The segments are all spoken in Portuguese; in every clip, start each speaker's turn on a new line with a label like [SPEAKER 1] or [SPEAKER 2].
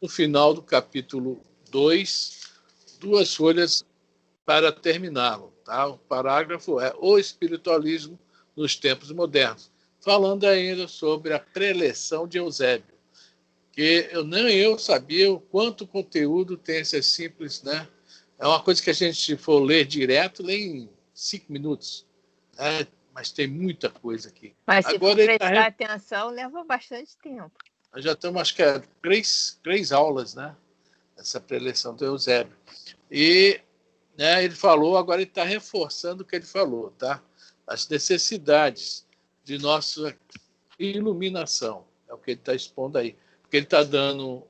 [SPEAKER 1] no final do capítulo 2, 2 folhas para terminá-lo. Tá? O parágrafo é o espiritualismo nos tempos modernos, falando ainda sobre a preleção de Eusébio, que nem eu sabia o quanto conteúdo tem esse simples, né? É uma coisa que a gente, se for ler direto, lê em 5 minutos, né? Mas tem muita coisa aqui.
[SPEAKER 2] Mas se for prestar atenção, leva bastante tempo.
[SPEAKER 1] Nós já temos, acho que é 3 aulas, né? Essa preleção do Eusébio. E, né, ele falou, agora ele está reforçando o que ele falou, tá? As necessidades de nossa iluminação, é o que ele está expondo aí. Porque ele está dando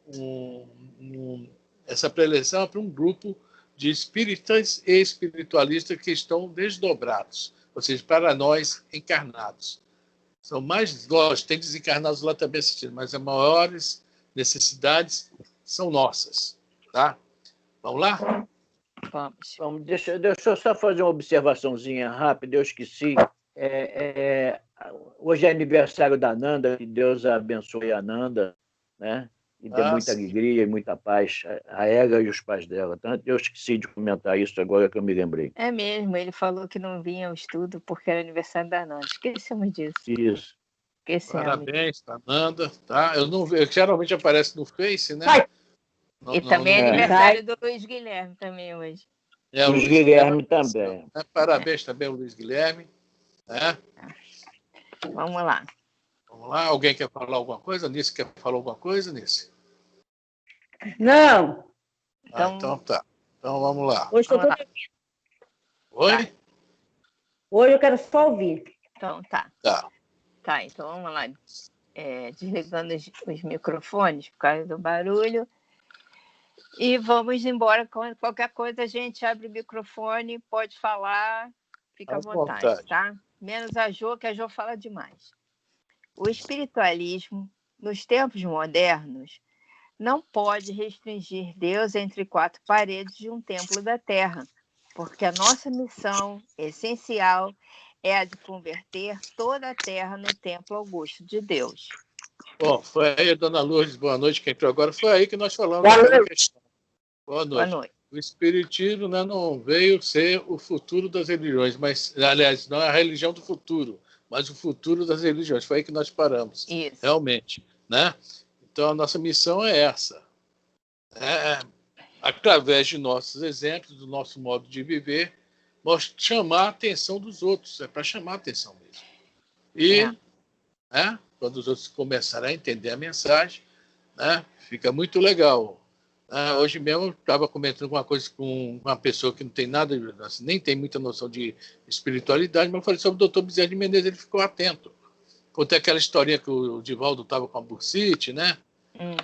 [SPEAKER 1] essa preleção para um grupo de espíritas e espiritualistas que estão desdobrados, ou seja, para nós encarnados. São mais, lógico, tem desencarnados lá também assistindo, mas as maiores necessidades são nossas. Tá? Vamos lá?
[SPEAKER 3] Vamos. Deixa eu só fazer uma observaçãozinha rápida, eu esqueci. Hoje é aniversário da Nanda, que Deus abençoe a Nanda, né? E dê muita alegria e muita paz a ela e os pais dela. Eu esqueci de comentar isso agora que eu me lembrei.
[SPEAKER 2] É mesmo, ele falou que não vinha ao estudo porque era aniversário da Nanda. Esquecemos disso.
[SPEAKER 3] Isso.
[SPEAKER 1] Parabéns para a Nanda. Tá? Eu não vejo, geralmente aparece no Face, né?
[SPEAKER 2] E também é aniversário do Luiz Guilherme também hoje.
[SPEAKER 1] O
[SPEAKER 3] Luiz Guilherme também.
[SPEAKER 1] Parabéns também ao Luiz Guilherme.
[SPEAKER 2] Vamos lá.
[SPEAKER 1] Vamos lá. Alguém quer falar alguma coisa? Nice quer falar alguma coisa, Nice?
[SPEAKER 4] Não.
[SPEAKER 1] Então tá. Então vamos lá.
[SPEAKER 4] Hoje eu estou ouvindo.
[SPEAKER 1] Oi?
[SPEAKER 4] Hoje eu quero só ouvir.
[SPEAKER 2] Então tá. Tá, então vamos lá. Desligando os microfones por causa do barulho. E vamos embora. Qualquer coisa a gente abre o microfone, pode falar, fica à vontade, tá? Menos a Jo, que a Jo fala demais. O espiritualismo, nos tempos modernos, não pode restringir Deus entre 4 paredes de um templo da Terra, porque a nossa missão essencial é a de converter toda a Terra no templo augusto de Deus.
[SPEAKER 1] Bom, foi aí, dona Lourdes, boa noite, quem entrou agora, foi aí que nós falamos. Boa noite. O espiritismo, né, não veio ser o futuro das religiões, mas, aliás, não é a religião do futuro, mas o futuro das religiões. Foi aí que nós paramos.
[SPEAKER 2] Isso.
[SPEAKER 1] Realmente. Né? Então, a nossa missão é essa. Através de nossos exemplos, do nosso modo de viver, chamar a atenção dos outros. É para chamar a atenção mesmo. E, quando os outros começarem a entender a mensagem, fica muito legal. Hoje mesmo eu estava comentando alguma coisa com uma pessoa que não tem nada, assim, nem tem muita noção de espiritualidade, mas eu falei sobre o Dr. Bezerra de Menezes, ele ficou atento. Contei aquela historinha que o Divaldo estava com a bursite, né?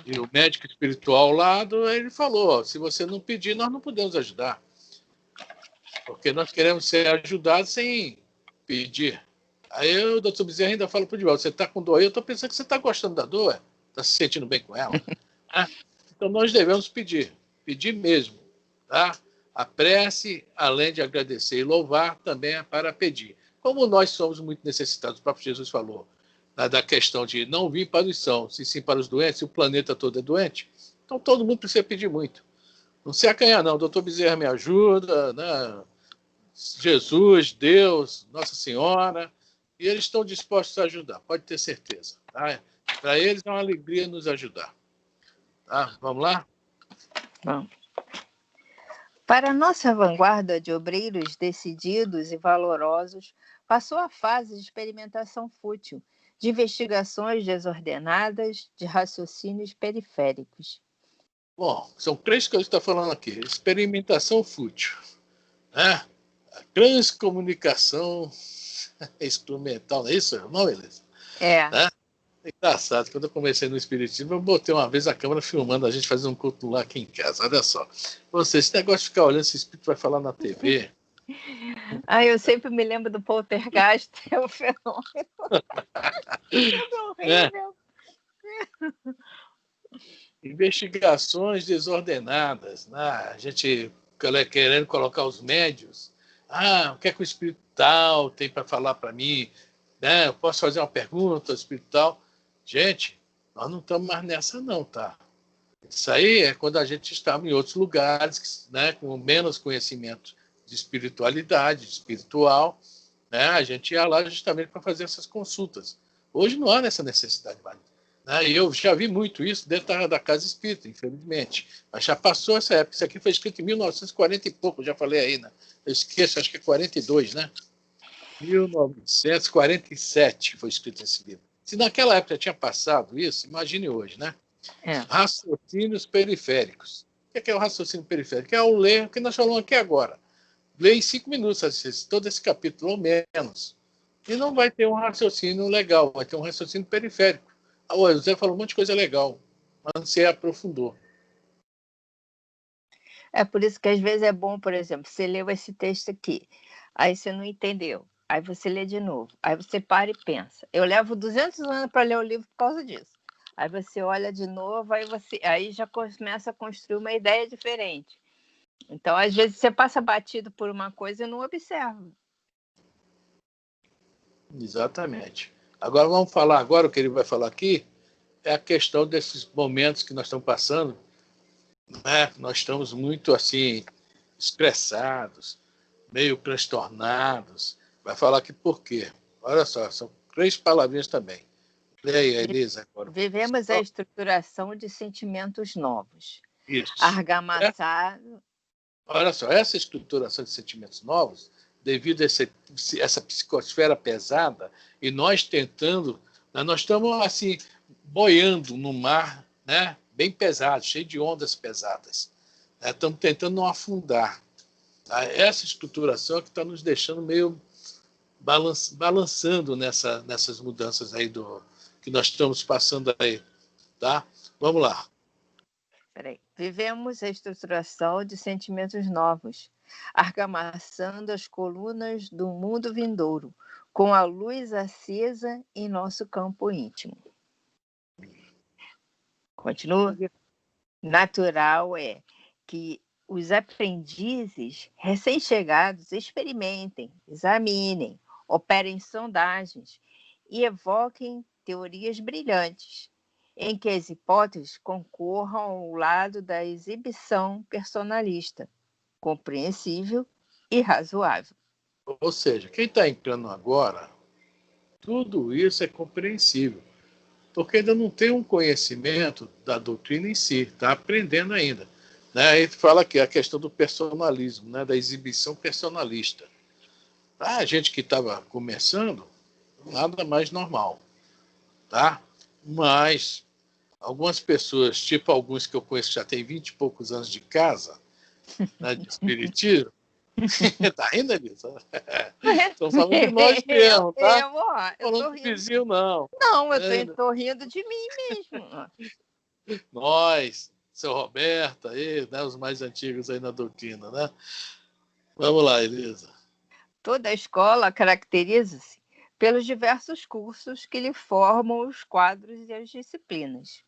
[SPEAKER 1] E o médico espiritual ao lado, ele falou, se você não pedir, nós não podemos ajudar. Porque nós queremos ser ajudados sem pedir. Aí o Dr. Bezerra ainda fala para o Divaldo, você está com dor aí, eu estou pensando que você está gostando da dor, está se sentindo bem com ela. Então, nós devemos pedir mesmo. Tá? A prece, além de agradecer e louvar, também é para pedir. Como nós somos muito necessitados, o próprio Jesus falou, da questão de não vir para os sãos, e sim para os doentes, se o planeta todo é doente, então todo mundo precisa pedir muito. Não se acanhar, não. O doutor Bezerra me ajuda, né? Jesus, Deus, Nossa Senhora, e eles estão dispostos a ajudar, pode ter certeza. Tá? Para eles é uma alegria nos ajudar. Vamos lá?
[SPEAKER 2] Vamos. Para a nossa vanguarda de obreiros decididos e valorosos, passou a fase de experimentação fútil, de investigações desordenadas, de raciocínios periféricos.
[SPEAKER 1] Bom, são 3 coisas que está falando aqui. Experimentação fútil. A transcomunicação instrumental, não é isso? Não, Elisa? É engraçado, quando eu comecei no Espiritismo, eu botei uma vez a câmera filmando a gente fazendo um culto lá aqui em casa. Olha só. Esse negócio de ficar olhando se o Espírito vai falar na TV.
[SPEAKER 2] Eu sempre me lembro do poltergeist, é um fenômeno. É horrível.
[SPEAKER 1] Investigações desordenadas. A gente querendo colocar os médios. O que é que o Espírito tal tem para falar para mim? Eu posso fazer uma pergunta ao Espírito tal? Gente, nós não estamos mais nessa não, tá? Isso aí é quando a gente estava em outros lugares, né, com menos conhecimento de espiritualidade, de espiritual, né, a gente ia lá justamente para fazer essas consultas. Hoje não há essa necessidade mais. Né, e eu já vi muito isso dentro da casa espírita, infelizmente. Mas já passou essa época. Isso aqui foi escrito em 1940 e pouco, já falei aí, né? Eu esqueço, acho que é 42, né? 1947 foi escrito esse livro. Se naquela época já tinha passado isso, imagine hoje, né? Raciocínios periféricos. O que é o raciocínio periférico? É o ler o que nós falamos aqui agora. Ler em 5 minutos todo esse capítulo ou menos. E não vai ter um raciocínio legal, vai ter um raciocínio periférico. O José falou um monte de coisa legal, mas você aprofundou.
[SPEAKER 2] É por isso que às vezes é bom, por exemplo, você leu esse texto aqui, aí você não entendeu, aí você lê de novo, aí você para e pensa. Eu levo 200 anos para ler o livro por causa disso. Aí você olha de novo, aí já começa a construir uma ideia diferente. Então, às vezes, você passa batido por uma coisa e não observa.
[SPEAKER 1] Exatamente. Agora vamos falar, agora o que ele vai falar aqui é a questão desses momentos que nós estamos passando, né? Nós estamos muito assim estressados, meio transtornados. Vai falar aqui por quê. Olha só, são 3 palavrinhas também. Leia, Elisa. Agora.
[SPEAKER 2] Vivemos a estruturação de sentimentos novos.
[SPEAKER 1] Isso.
[SPEAKER 2] Argamassado.
[SPEAKER 1] Olha só, essa estruturação de sentimentos novos, devido a essa psicosfera pesada, e nós tentando, nós estamos assim, boiando no mar, né, bem pesado, cheio de ondas pesadas. Estamos tentando não afundar. Tá? Essa estruturação é que está nos deixando meio balançando nessas mudanças aí que nós estamos passando aí. Tá? Vamos lá.
[SPEAKER 2] Vivemos a estruturação de sentimentos novos, argamassando as colunas do mundo vindouro, com a luz acesa em nosso campo íntimo. Continua. Natural é que os aprendizes recém-chegados experimentem, examinem, operem sondagens e evoquem teorias brilhantes, em que as hipóteses concorram ao lado da exibição personalista, compreensível e razoável.
[SPEAKER 1] Ou seja, quem está entrando agora, tudo isso é compreensível, porque ainda não tem um conhecimento da doutrina em si, está aprendendo ainda. Né? Aí fala aqui a questão do personalismo, né? Da exibição personalista. A gente que estava começando, nada mais normal. Tá? Mas algumas pessoas, tipo alguns que eu conheço que já têm 20 e poucos anos de casa, né, de espiritismo, tá rindo disso? Estou falando de nós mesmo, tá?
[SPEAKER 2] Eu
[SPEAKER 1] falando do vizinho, não.
[SPEAKER 2] Não, eu estou rindo de mim mesmo.
[SPEAKER 1] Nós, seu Roberto, aí, né, os mais antigos aí na doutrina, né? Vamos lá, Elisa.
[SPEAKER 2] Toda a escola caracteriza-se pelos diversos cursos que lhe formam os quadros e as disciplinas.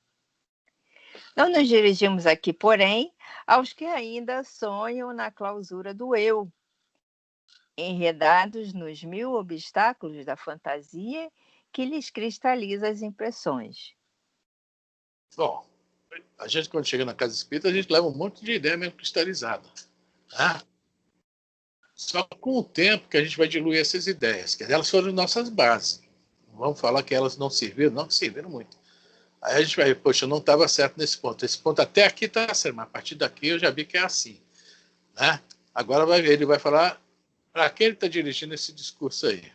[SPEAKER 2] Não nos dirigimos aqui, porém, aos que ainda sonham na clausura do eu, enredados nos 1000 obstáculos da fantasia que lhes cristaliza as impressões.
[SPEAKER 1] Bom, a gente, quando chega na casa espírita, a gente leva um monte de ideia mesmo cristalizada. Tá? Só com o tempo que a gente vai diluir essas ideias, que elas foram nossas bases. Não vamos falar que elas não serviram, não, que serviram muito. Aí a gente vai, poxa, eu não estava certo nesse ponto. Esse ponto até aqui está certo, mas a partir daqui eu já vi que é assim. Né? Agora vai ver, ele vai falar para quem ele está dirigindo esse discurso aí.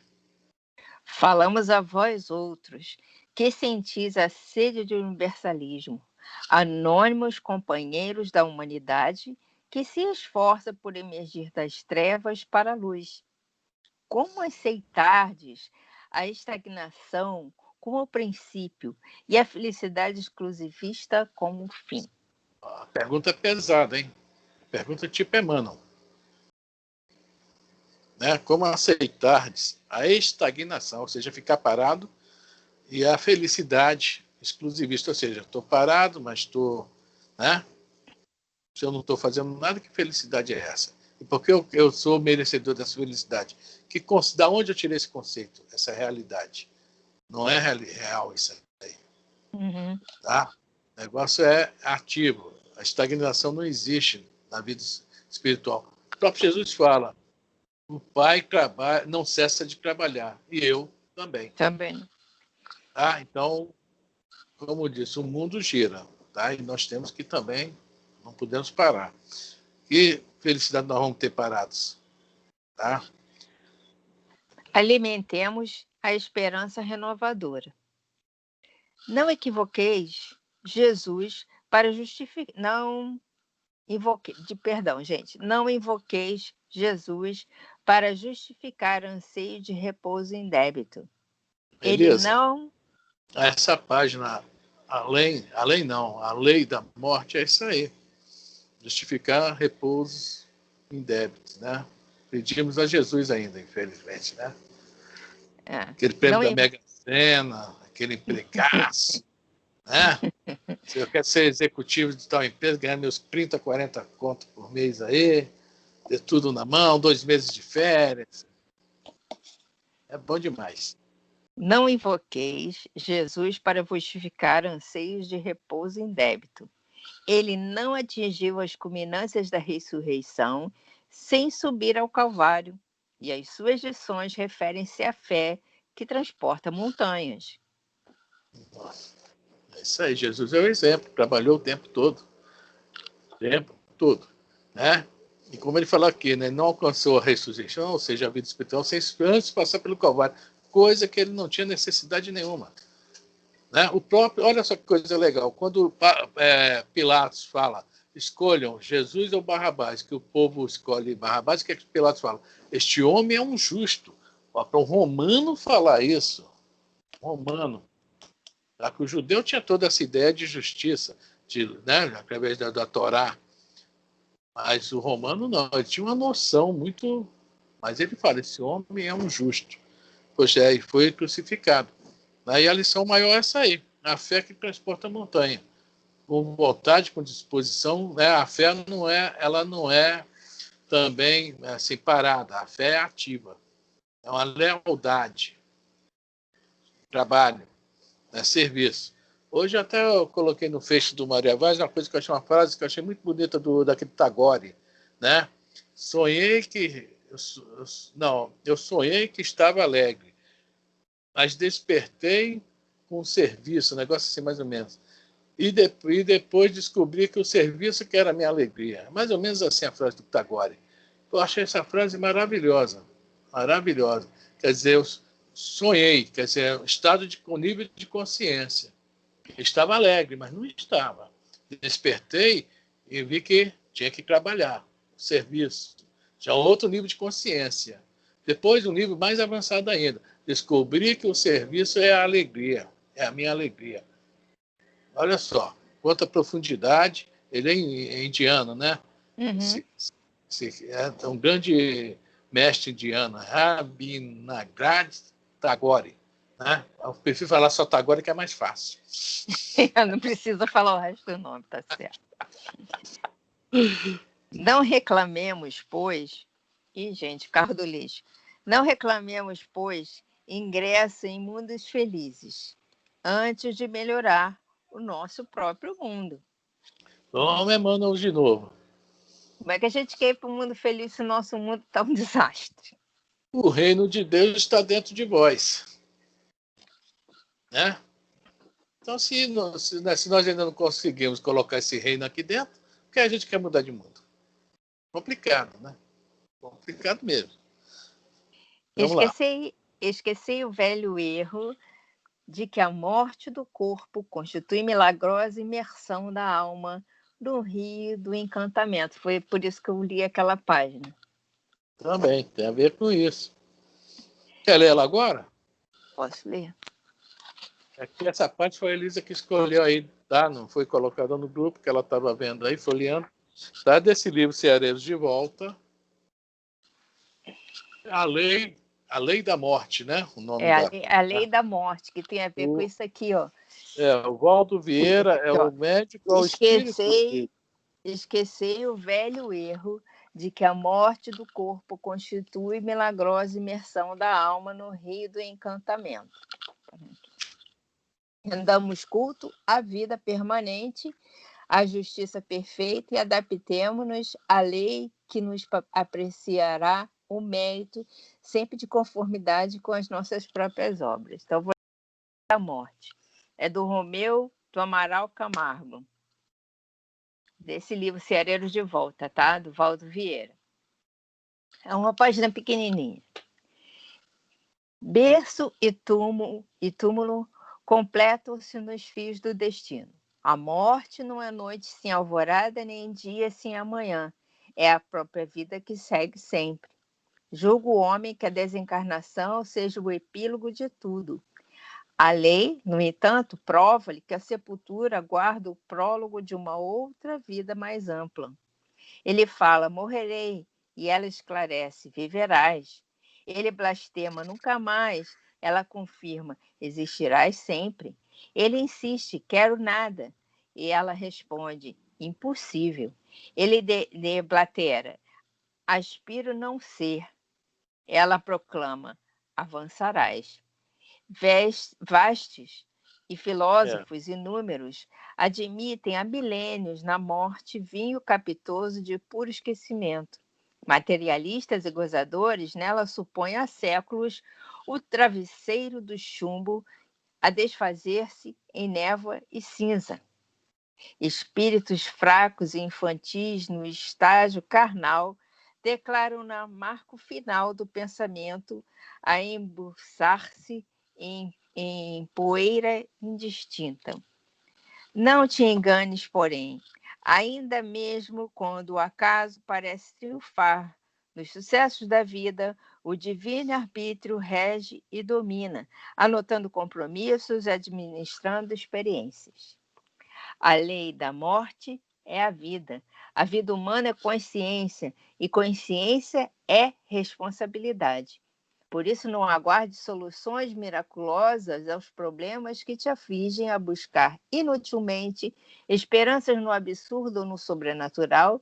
[SPEAKER 2] Falamos a vós outros, que sentis a sede de universalismo, anônimos companheiros da humanidade, que se esforça por emergir das trevas para a luz. Como aceitardes a estagnação como princípio e a felicidade exclusivista como fim?
[SPEAKER 1] A pergunta é pesada, hein? Pergunta tipo Emmanuel. Né? Como aceitardes a estagnação, ou seja, ficar parado, e a felicidade exclusivista, ou seja, estou parado, mas estou... Né? Se eu não estou fazendo nada, que felicidade é essa? E por que eu sou merecedor dessa felicidade? Da onde eu tirei esse conceito, essa realidade? Não é real isso aí.
[SPEAKER 2] Uhum.
[SPEAKER 1] Tá? O negócio é ativo. A estagnação não existe na vida espiritual. O próprio Jesus fala, o Pai trabalha, não cessa de trabalhar, e eu também.
[SPEAKER 2] Também.
[SPEAKER 1] Tá? Então, como disse, o mundo gira, tá? E nós temos que também, não podemos parar. Que felicidade nós vamos ter parados, tá?
[SPEAKER 2] Alimentemos a esperança renovadora. Não equivoqueis Jesus para justificar. Não invoqueis Jesus para justificar anseio de repouso em débito. Ele
[SPEAKER 1] Beleza?
[SPEAKER 2] não.
[SPEAKER 1] Essa página, a lei da morte, é isso aí. Justificar repouso em débito, né? Pedimos a Jesus ainda, infelizmente, né? Aquele prêmio da Mega Sena, aquele empregaço, né? Se eu quero ser executivo de tal empresa, ganhar meus 30, 40 contos por mês aí, ter tudo na mão, 2 meses de férias. É bom demais.
[SPEAKER 2] Não invoqueis Jesus para justificar anseios de repouso em débito. Ele não atingiu as culminâncias da ressurreição sem subir ao Calvário, e as suas lições referem-se à fé que transporta montanhas.
[SPEAKER 1] Nossa, é isso aí, Jesus é o exemplo, trabalhou o tempo todo, né? E como ele falou aqui, né, não alcançou a ressurreição, ou seja, a vida espiritual, sem antes passar pelo Calvário, coisa que ele não tinha necessidade nenhuma. Né? O próprio, olha só que coisa legal, quando Pilatos fala, escolham Jesus ou Barrabás, que o povo escolhe Barrabás, o que Pilatos fala? Este homem é um justo. Para um romano falar isso, tá? Que o judeu tinha toda essa ideia de justiça, né, através da Torá, mas o romano não, ele tinha uma noção muito... Mas ele fala, esse homem é um justo. Pois é, e foi crucificado. E a lição maior é essa aí, a fé que transporta a montanha. Com vontade, com disposição, né? A fé ela não é também assim, parada, a fé é ativa. É uma lealdade, trabalho, serviço. Hoje até eu coloquei no Face do Maria Vaz uma coisa que eu achei, uma frase que eu achei muito bonita daquele Tagore, né? Eu sonhei que estava alegre, mas despertei com o serviço, um negócio assim mais ou menos. E depois descobri que o serviço que era a minha alegria. Mais ou menos assim a frase do Tagore. Eu achei essa frase maravilhosa, maravilhosa. Quer dizer, eu sonhei, quer dizer, estado com nível de consciência. Estava alegre, mas não estava. Despertei e vi que tinha que trabalhar, serviço. Já outro nível de consciência. Depois, um nível mais avançado ainda. Descobri que o serviço é a alegria, é a minha alegria. Olha só, quanta profundidade. Ele é indiano, né?
[SPEAKER 2] Uhum.
[SPEAKER 1] É um grande mestre indiano, Rabindranath Tagore. Né? Eu prefiro falar só Tagore, que é mais fácil.
[SPEAKER 2] Não precisa falar o resto do nome, tá certo. Não reclamemos, pois... Ih, gente, carro do lixo. Não reclamemos, pois, ingresso em mundos felizes, antes de melhorar o nosso próprio mundo.
[SPEAKER 1] Toma, Emmanuel, de novo.
[SPEAKER 2] Como é que a gente quer ir para um mundo feliz se o nosso mundo está um desastre?
[SPEAKER 1] O reino de Deus está dentro de vós. Né? Então, se nós ainda não conseguimos colocar esse reino aqui dentro, por que a gente quer mudar de mundo? Complicado, né? Complicado mesmo.
[SPEAKER 2] Esqueci o velho erro de que a morte do corpo constitui milagrosa imersão da alma no rio do encantamento. Foi por isso que eu li aquela página.
[SPEAKER 1] Também, tem a ver com isso. Quer ler ela agora?
[SPEAKER 2] Posso ler?
[SPEAKER 1] Aqui, essa parte foi a Elisa que escolheu aí, tá? Não foi colocada no grupo, que ela estava vendo aí, folheando. Tá? Desse livro, Ceareiros de Volta. A lei da morte, né? O nome
[SPEAKER 2] a lei da morte, que tem a ver com isso aqui, ó.
[SPEAKER 1] O Valdo Vieira é o médico ao espírito.
[SPEAKER 2] Esqueci o velho erro de que a morte do corpo constitui milagrosa imersão da alma no rio do encantamento. Rendamos culto à vida permanente, à justiça perfeita e adaptemo-nos à lei que nos apreciará o mérito, sempre de conformidade com as nossas próprias obras. Então, vou ler A Morte. É do Romeu do Amaral Camargo, desse livro Ceareiros de Volta, tá? Do Valdo Vieira. É uma página pequenininha. Berço e túmulo completam-se nos fios do destino. A morte não é noite sem alvorada, nem dia sem amanhã. É a própria vida que segue sempre. Julga o homem que a desencarnação seja o epílogo de tudo. A lei, no entanto, prova-lhe que a sepultura guarda o prólogo de uma outra vida mais ampla. Ele fala, morrerei, e ela esclarece, viverás. Ele blasfema, nunca mais. Ela confirma, existirás sempre. Ele insiste, quero nada. E ela responde, impossível. Ele deblatera, aspiro não ser. Ela proclama, avançarás. Vastos e filósofos inúmeros admitem há milênios na morte vinho capitoso de puro esquecimento. Materialistas e gozadores nela supõem há séculos o travesseiro do chumbo a desfazer-se em névoa e cinza. Espíritos fracos e infantis no estágio carnal declaram na marco final do pensamento a embuçar-se em poeira indistinta. Não te enganes, porém, ainda mesmo quando o acaso parece triunfar nos sucessos da vida, o divino arbítrio rege e domina, anotando compromissos e administrando experiências. A lei da morte é a vida. A vida humana é consciência, e consciência é responsabilidade. Por isso, não aguarde soluções miraculosas aos problemas que te afligem a buscar inutilmente esperanças no absurdo ou no sobrenatural,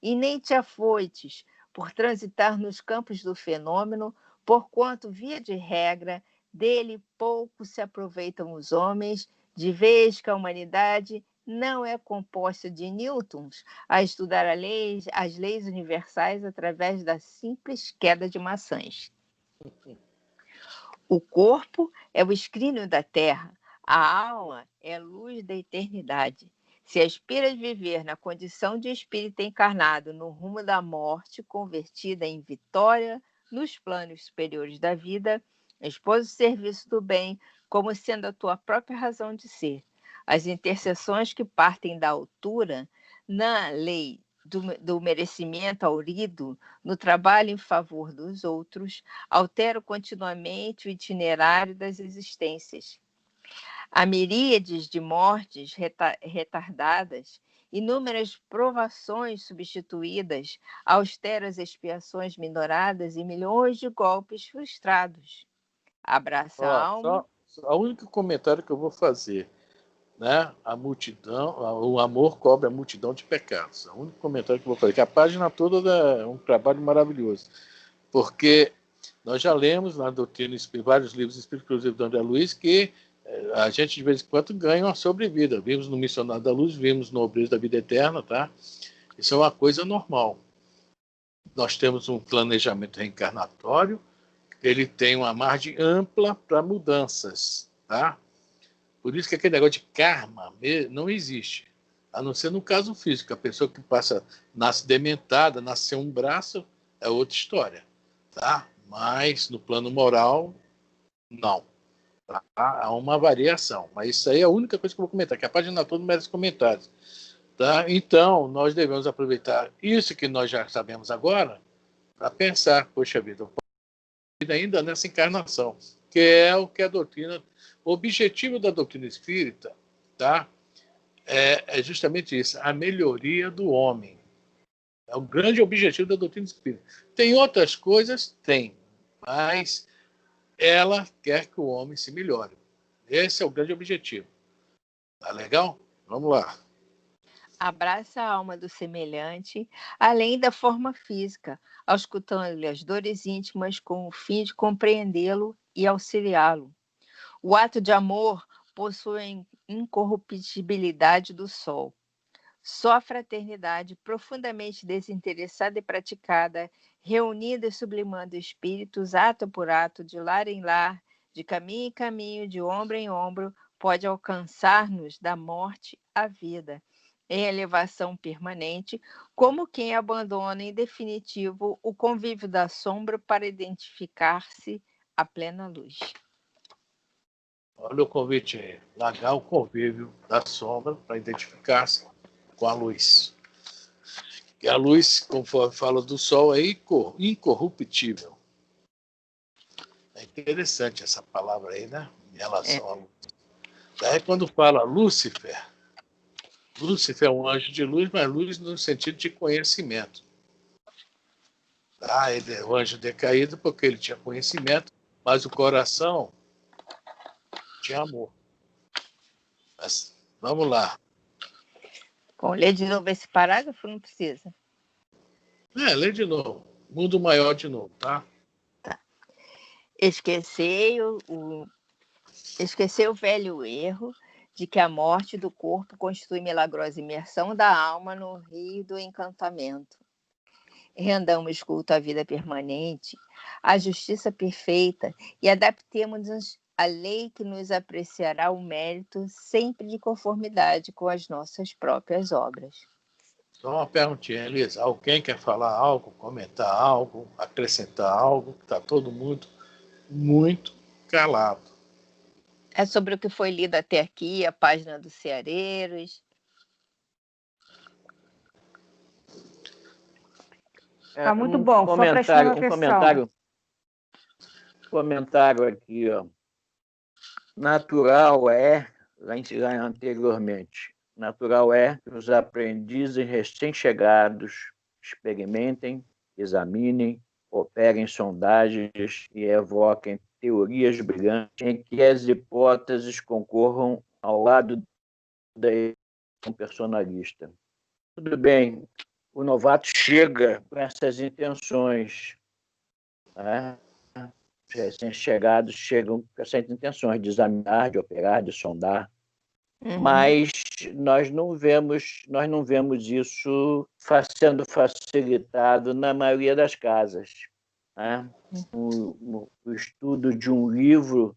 [SPEAKER 2] e nem te afoites por transitar nos campos do fenômeno, porquanto, via de regra, dele pouco se aproveitam os homens, de vez que a humanidade não é composta de newtons a estudar as leis universais através da simples queda de maçãs. O corpo é o escrínio da terra, a alma é a luz da eternidade. Se aspiras viver na condição de espírito encarnado no rumo da morte, convertida em vitória nos planos superiores da vida, expôs o serviço do bem como sendo a tua própria razão de ser. As intercessões que partem da altura, na lei do merecimento aurido, no trabalho em favor dos outros, alteram continuamente o itinerário das existências. Há miríades de mortes retardadas, inúmeras provações substituídas, austeras expiações minoradas e milhões de golpes frustrados. Abraça a alma.
[SPEAKER 1] O único comentário que eu vou fazer, né? A multidão, o amor cobre a multidão de pecados. É o único comentário que eu vou fazer, que a página toda é um trabalho maravilhoso, porque nós já lemos na doutrina, vários livros espíritos, inclusive do André Luiz, que a gente de vez em quando ganha uma sobrevida. Vimos no Missionário da Luz, vimos no Obreiros da Vida Eterna, tá? Isso é uma coisa normal. Nós temos um planejamento reencarnatório, ele tem uma margem ampla para mudanças, tá? Por isso que aquele negócio de karma não existe, a não ser no caso físico. A pessoa que nasce dementada, nasce sem um braço, é outra história, tá? Mas no plano moral, não. Tá? Há uma variação, mas isso aí é a única coisa que eu vou comentar, que a página toda merece comentários. Tá? Então, nós devemos aproveitar isso que nós já sabemos agora para pensar, poxa vida, ainda nessa encarnação, que é o que a doutrina, o objetivo da doutrina espírita, tá? É justamente isso, a melhoria do homem. É o grande objetivo da doutrina espírita. Tem outras coisas? Tem, mas ela quer que o homem se melhore. Esse é o grande objetivo. Tá legal? Vamos lá.
[SPEAKER 2] Abraça a alma do semelhante, além da forma física, auscultando-lhe as dores íntimas com o fim de compreendê-lo e auxiliá-lo. O ato de amor possuem incorruptibilidade do sol. Só a fraternidade profundamente desinteressada e praticada, reunida e sublimando espíritos, ato por ato, de lar em lar, de caminho em caminho, de ombro em ombro, pode alcançar-nos da morte à vida, em elevação permanente, como quem abandona em definitivo o convívio da sombra para identificar-se à plena luz.
[SPEAKER 1] Olha o convite aí, largar o convívio da sombra para identificar-se com a luz. E a luz, conforme fala do sol, é incorruptível. É interessante essa palavra aí, né? Em relação à luz. Daí quando fala Lúcifer é um anjo de luz, mas luz no sentido de conhecimento. Ele é um anjo decaído porque ele tinha conhecimento, mas o coração tinha amor. Mas, vamos lá.
[SPEAKER 2] Bom, lê de novo esse parágrafo, não precisa.
[SPEAKER 1] Lê de novo. Mundo maior de novo, tá?
[SPEAKER 2] Tá. Esqueceu o velho erro de que a morte do corpo constitui milagrosa imersão da alma no rio do encantamento. Rendamos culto à vida permanente, à justiça perfeita e adaptemos-nos à lei que nos apreciará o mérito sempre de conformidade com as nossas próprias obras.
[SPEAKER 1] Só uma perguntinha, Elisa. Alguém quer falar algo, comentar algo, acrescentar algo? Está todo mundo muito calado.
[SPEAKER 2] É sobre o que foi lido até aqui, a página dos Ceareiros.
[SPEAKER 4] Tá muito bom, só prestando atenção.
[SPEAKER 3] Comentário aqui, ó. Natural é, lá anteriormente, natural é que os aprendizes recém-chegados experimentem, examinem, operem sondagens e evoquem teorias brilhantes em que as hipóteses concorram ao lado da personalista. Tudo bem, o novato chega com essas intenções, né? Os recém-chegados chegam com essas intenções de examinar, de operar, de sondar, mas nós não vemos isso sendo facilitado na maioria das casas, né? O estudo de um livro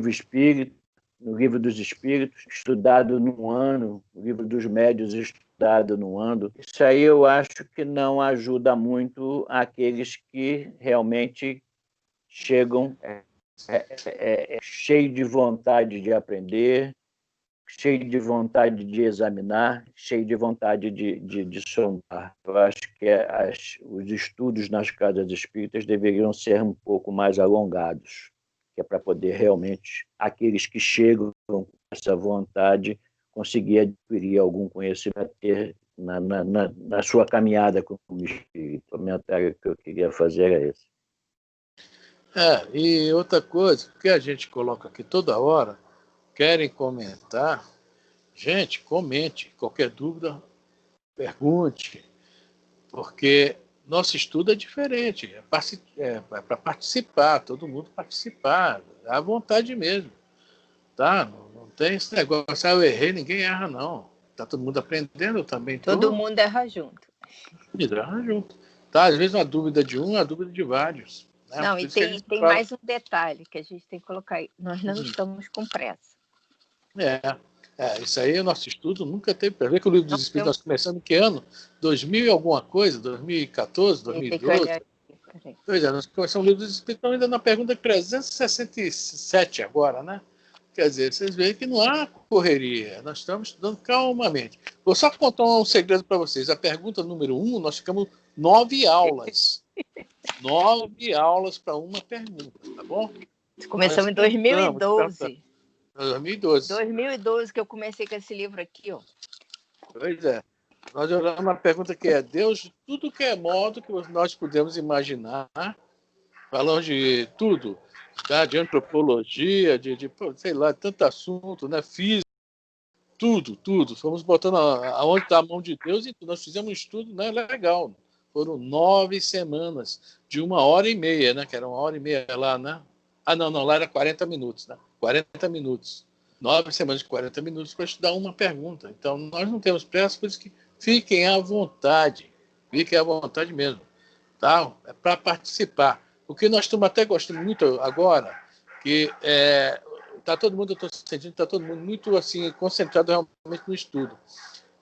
[SPEAKER 3] espírita, no livro dos espíritos, estudado num ano, o livro dos médiuns estudado num ano. Isso aí eu acho que não ajuda muito aqueles que realmente chegam cheio de vontade de aprender, cheio de vontade de examinar, cheio de vontade de sondar. Eu acho que os estudos nas casas espíritas deveriam ser um pouco mais alongados, que é para poder realmente, aqueles que chegam com essa vontade, conseguir adquirir algum conhecimento, ter na sua caminhada como espírito. O comentário que eu queria fazer é esse.
[SPEAKER 1] E outra coisa, que a gente coloca aqui toda hora, querem comentar, gente, comente, qualquer dúvida, pergunte, porque nosso estudo é diferente, é para participar, todo mundo participar, à vontade mesmo, tá? Não tem esse negócio, eu errei, ninguém erra não, tá todo mundo aprendendo, eu também tô.
[SPEAKER 2] Todo mundo erra junto.
[SPEAKER 1] Erra junto, tá? Às vezes uma dúvida de um, uma dúvida de vários. Né?
[SPEAKER 2] Não, e tem mais um detalhe que a gente tem que colocar aí. Nós não estamos com pressa.
[SPEAKER 1] Isso aí, o nosso estudo nunca teve. Para ver que o Livro dos Espíritos nós começamos em que ano? 2000 e alguma coisa? 2014, 2012? Pois é, nós começamos o Livro dos Espíritos ainda na pergunta 367 agora, né? Quer dizer, vocês veem que não há correria, nós estamos estudando calmamente. Vou só contar um segredo para vocês. A pergunta número 1, nós ficamos 9 aulas. 9 aulas para uma pergunta, tá bom?
[SPEAKER 2] Começamos em 2012.
[SPEAKER 1] 2012.
[SPEAKER 2] 2012 que eu comecei com esse livro aqui, ó.
[SPEAKER 1] Pois é. Nós olhamos uma pergunta que é Deus, tudo que é modo que nós podemos imaginar, falamos de tudo, tá? De antropologia, sei lá, tanto assunto, né? Física, tudo. Fomos botando aonde está a mão de Deus e nós fizemos um estudo, né? Legal. Foram 9 semanas, de 1h30, né? Que era 1h30 lá, né? Não, lá era 40 minutos, né? 40 minutos. 9 semanas de 40 minutos para estudar uma pergunta. Então, nós não temos pressa, por isso que fiquem à vontade. Fiquem à vontade mesmo. Tá? É para participar. O que nós estamos até gostando muito agora, que está todo mundo, eu estou sentindo, está todo mundo muito assim, concentrado realmente no estudo.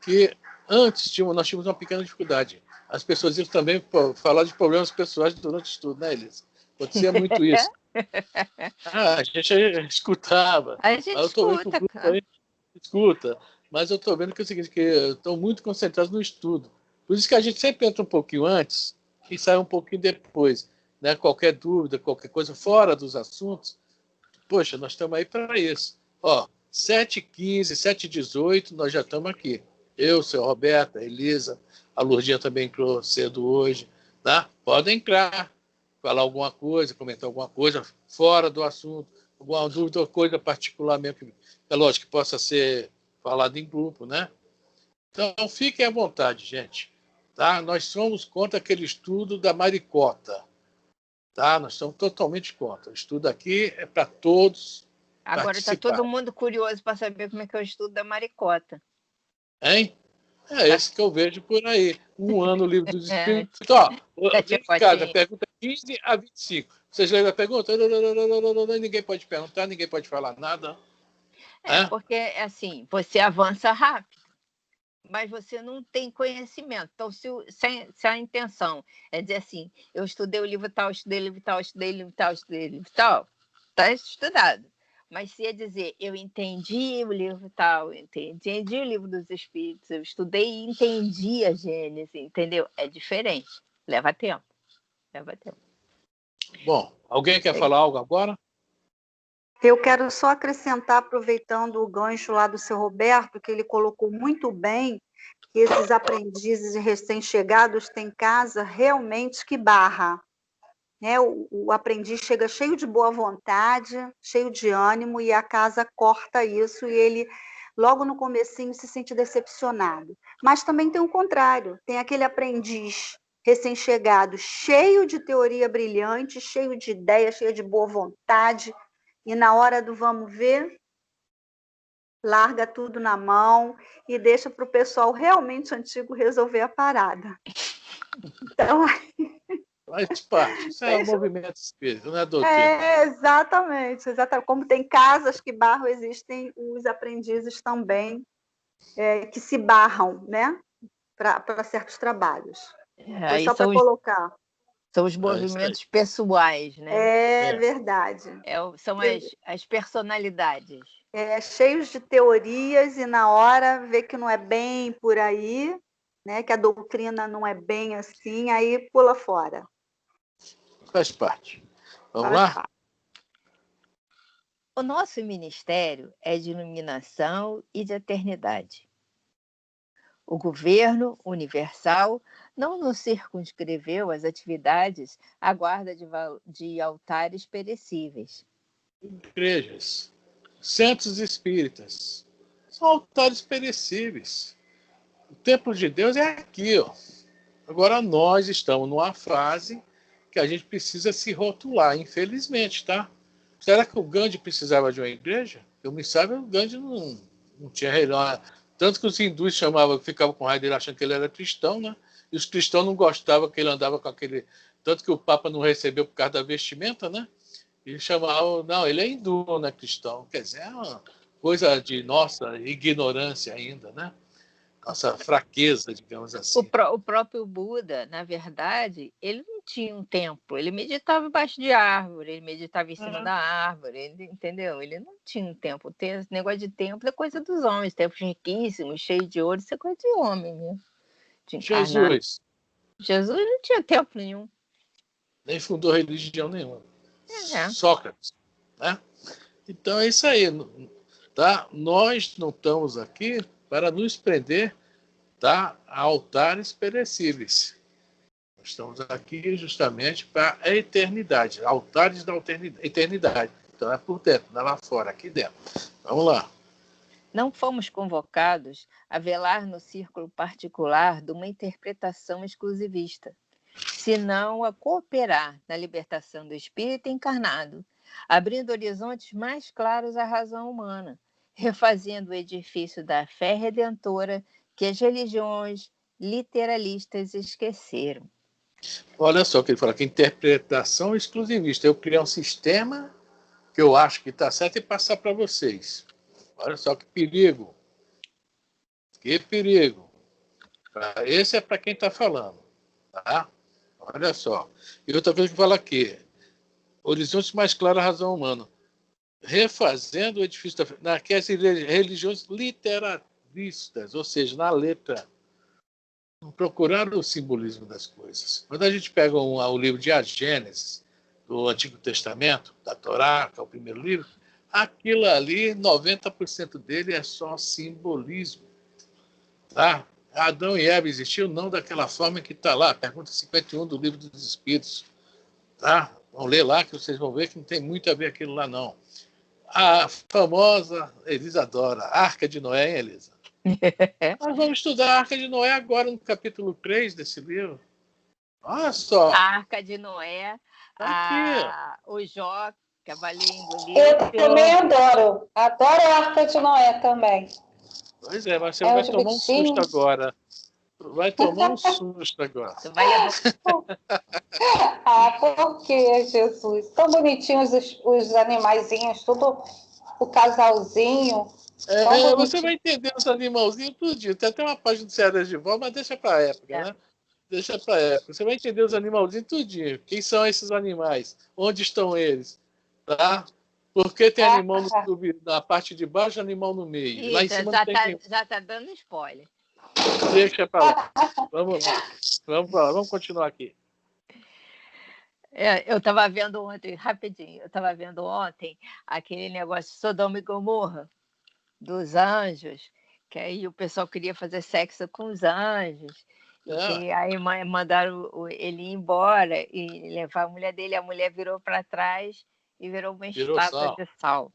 [SPEAKER 1] Que antes nós tínhamos uma pequena dificuldade. As pessoas iam também falar de problemas pessoais durante o estudo, né, Elisa? Acontecia muito isso. A gente escutava.
[SPEAKER 2] A gente
[SPEAKER 1] eu estou vendo que o grupo
[SPEAKER 2] cara.
[SPEAKER 1] aí escuta, mas eu estou vendo que é o seguinte, que estão muito concentrados no estudo. Por isso que a gente sempre entra um pouquinho antes e sai um pouquinho depois. Né? Qualquer dúvida, qualquer coisa fora dos assuntos, poxa, nós estamos aí para isso. 7h15, 7h18, nós já estamos aqui. Eu, o seu Roberto, a Elisa, a Lourdinha também entrou cedo hoje. Tá? Podem entrar, falar alguma coisa, comentar alguma coisa fora do assunto, alguma dúvida ou coisa particular mesmo. É lógico que possa ser falado em grupo, né? Então, fiquem à vontade, gente. Tá? Nós somos contra aquele estudo da maricota. Tá? Nós somos totalmente contra. O estudo aqui é para todos.
[SPEAKER 2] Agora está todo mundo curioso para saber como é que é o estudo da maricota.
[SPEAKER 1] Hein? É esse que eu vejo por aí. Um ano o livro dos Espíritos. Cada pergunta 15 a 25. Vocês leem a pergunta? Ninguém pode perguntar, ninguém pode falar nada.
[SPEAKER 2] Porque, assim, você avança rápido, mas você não tem conhecimento. Então, se a intenção é dizer assim, eu estudei o livro tal, estudei o livro tal, estudei o livro tal, estudei o livro tal, está estudado. Mas se é dizer, eu entendi o livro tal, entendi o livro dos Espíritos, eu estudei e entendi a Gênese, entendeu? É diferente. Leva tempo.
[SPEAKER 1] Bom, alguém quer falar algo agora?
[SPEAKER 5] Eu quero só acrescentar, aproveitando o gancho lá do seu Roberto, que ele colocou muito bem, que esses aprendizes recém-chegados têm casa realmente que barra. Né? O aprendiz chega cheio de boa vontade, cheio de ânimo, e a casa corta isso, e ele, logo no comecinho, se sente decepcionado. Mas também tem o contrário, tem aquele aprendiz recém-chegado, cheio de teoria brilhante, cheio de ideia, cheio de boa vontade, e na hora do vamos ver, larga tudo na mão e deixa para o pessoal realmente antigo resolver a parada. Então...
[SPEAKER 1] Faz parte. Isso é um movimento espírita, não é doutrina.
[SPEAKER 5] Exatamente. Como tem casas que barram, existem os aprendizes também que se barram, né? Para certos trabalhos. Foi só para colocar.
[SPEAKER 2] São os movimentos pessoais, né?
[SPEAKER 5] Verdade.
[SPEAKER 2] São as personalidades.
[SPEAKER 5] Cheios de teorias e na hora vê que não é bem por aí, né? Que a doutrina não é bem assim, aí pula fora.
[SPEAKER 1] Faz parte. Vamos lá?
[SPEAKER 2] O nosso ministério é de iluminação e de eternidade. O governo universal não nos circunscreveu as atividades à guarda de altares perecíveis.
[SPEAKER 1] Igrejas, centros espíritas, são altares perecíveis. O templo de Deus é aqui, ó. Agora nós estamos numa fase que a gente precisa se rotular, infelizmente, tá? Será que o Gandhi precisava de uma igreja? Eu me sabe, o Gandhi não tinha rei. Tanto que os hindus ficavam com raiva dele achando que ele era cristão, né? E os cristãos não gostavam que ele andava com aquele... Tanto que o Papa não recebeu por causa da vestimenta, né? E chamavam... Não, ele é hindu, não é cristão. Quer dizer, é uma coisa de nossa ignorância ainda, né? Nossa fraqueza, digamos assim.
[SPEAKER 2] O próprio Buda, na verdade, ele não tinha um templo, ele meditava embaixo de árvore, ele meditava em cima da árvore, entendeu? Ele não tinha um templo. Esse negócio de templo é coisa dos homens, templos riquíssimos, cheios de ouro, isso é coisa de homem mesmo.
[SPEAKER 1] Jesus
[SPEAKER 2] não tinha templo nenhum.
[SPEAKER 1] Nem fundou religião nenhuma. Sócrates, né? Então é isso aí, tá? Nós não estamos aqui para nos prender, tá, a altares perecíveis. Nós estamos aqui justamente para a eternidade, altares da eternidade. Então é por dentro, não é lá fora, aqui dentro. Vamos lá.
[SPEAKER 2] Não fomos convocados a velar no círculo particular de uma interpretação exclusivista, senão a cooperar na libertação do espírito encarnado, abrindo horizontes mais claros à razão humana, refazendo o edifício da fé redentora que as religiões literalistas esqueceram.
[SPEAKER 1] Olha só o que ele fala, que interpretação exclusivista. Eu criar um sistema que eu acho que está certo e passar para vocês. Olha só que perigo. Que perigo. Esse é para quem está falando. Tá? Olha só. E outra coisa que fala aqui. Horizontes mais claros à razão humana. Refazendo o edifício da fé. Naquelas religiões literalistas, ou seja, na letra. Procurar o simbolismo das coisas. Quando a gente pega o livro de Gênesis, do Antigo Testamento, da Torá, que é o primeiro livro, aquilo ali, 90% dele é só simbolismo. Tá? Adão e Eva existiam não daquela forma que está lá, pergunta 51 do Livro dos Espíritos. Tá? Vão ler lá que vocês vão ver que não tem muito a ver aquilo lá, não. A famosa, Elisa adora, Arca de Noé, hein, Elisa? Nós vamos estudar a Arca de Noé agora no capítulo 3 desse livro. Olha só.
[SPEAKER 2] A Arca de Noé, o Jó, Cavaleiro Engolido.
[SPEAKER 6] Eu também adoro. Adoro a Arca de Noé também.
[SPEAKER 1] Pois é, mas você vai tomar um susto agora. Vai tomar um susto agora.
[SPEAKER 2] Você vai levar...
[SPEAKER 6] por que, Jesus? Tão bonitinhos os animaizinhos, tudo o casalzinho.
[SPEAKER 1] Você vai entender os animalzinhos tudinho. Tem até uma página do Ceará de Vó, mas deixa para a época, né? Deixa para a época. Você vai entender os animalzinhos tudinho. Quem são esses animais? Onde estão eles? Tá? Porque tem animal na parte de baixo e animal no meio.
[SPEAKER 2] Isso,
[SPEAKER 1] lá em cima
[SPEAKER 2] já está dando spoiler.
[SPEAKER 1] Deixa para lá. Vamos lá. Vamos continuar aqui.
[SPEAKER 2] Eu estava vendo ontem, rapidinho, aquele negócio de Sodoma e Gomorra, dos anjos, que aí o pessoal queria fazer sexo com os anjos, e aí mandaram ele ir embora e levar a mulher dele, a mulher virou para trás e virou uma estátua de sal.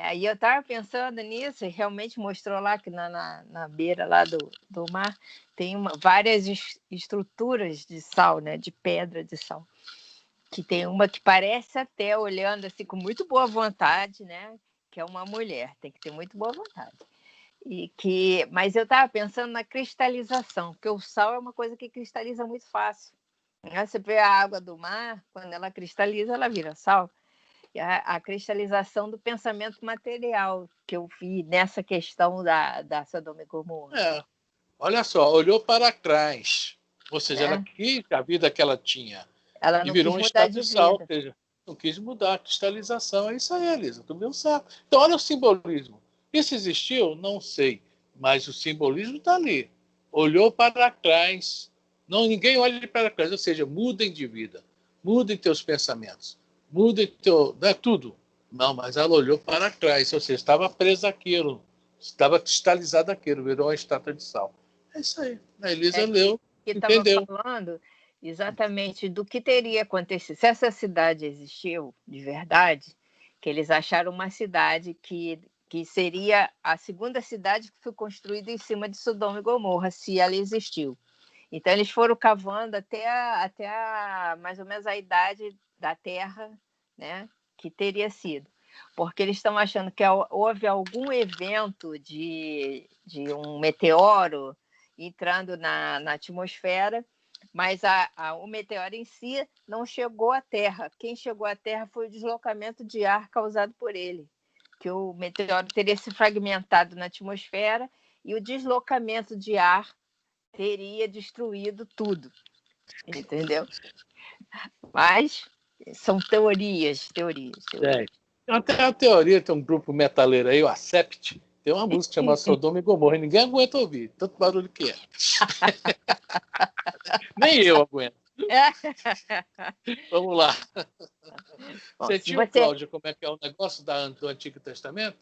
[SPEAKER 2] Aí eu estava pensando nisso, e realmente mostrou lá que na beira lá do mar tem várias estruturas de sal, né, de pedra de sal, que tem uma que parece até, olhando assim com muito boa vontade, né, que é uma mulher, tem que ter muito boa vontade. Mas eu estava pensando na cristalização, porque o sal é uma coisa que cristaliza muito fácil. Você vê a água do mar, quando ela cristaliza, ela vira sal. A cristalização do pensamento material que eu vi nessa questão da Sodoma e Gomorra.
[SPEAKER 1] Olha só, olhou para trás, ou seja, ela quis a vida que ela tinha.
[SPEAKER 2] Ela não virou um estado de sal,
[SPEAKER 1] ou seja, não quis mudar a cristalização. É isso aí, Elisa, tu viu certo. Então, olha o simbolismo. Isso existiu? Não sei, mas o simbolismo está ali. Olhou para trás. Não, ninguém olha para trás, ou seja, mudem de vida, mudem teus pensamentos, mudem tudo. Não, mas ela olhou para trás, ou seja, estava presa àquilo, estava cristalizada àquilo, virou uma estátua de sal. É isso aí. A Elisa leu, entendeu.
[SPEAKER 2] Estava falando exatamente do que teria acontecido. Se essa cidade existiu de verdade, que eles acharam uma cidade que seria a segunda cidade que foi construída em cima de Sodoma e Gomorra, se ela existiu. Então, eles foram cavando até mais ou menos a idade da Terra, né, que teria sido. Porque eles estão achando que houve algum evento de um meteoro entrando na atmosfera, mas o meteoro em si não chegou à Terra. Quem chegou à Terra foi o deslocamento de ar causado por ele, que o meteoro teria se fragmentado na atmosfera e o deslocamento de ar teria destruído tudo, entendeu? Mas são teorias.
[SPEAKER 1] Até a teoria, tem um grupo metaleiro aí, o Acept, tem uma música chamada Sodoma e Gomorra, e ninguém aguenta ouvir, tanto barulho que é. Nem eu aguento. Vamos lá. Você tinha, Cláudia, como é que é o negócio do Antigo Testamento?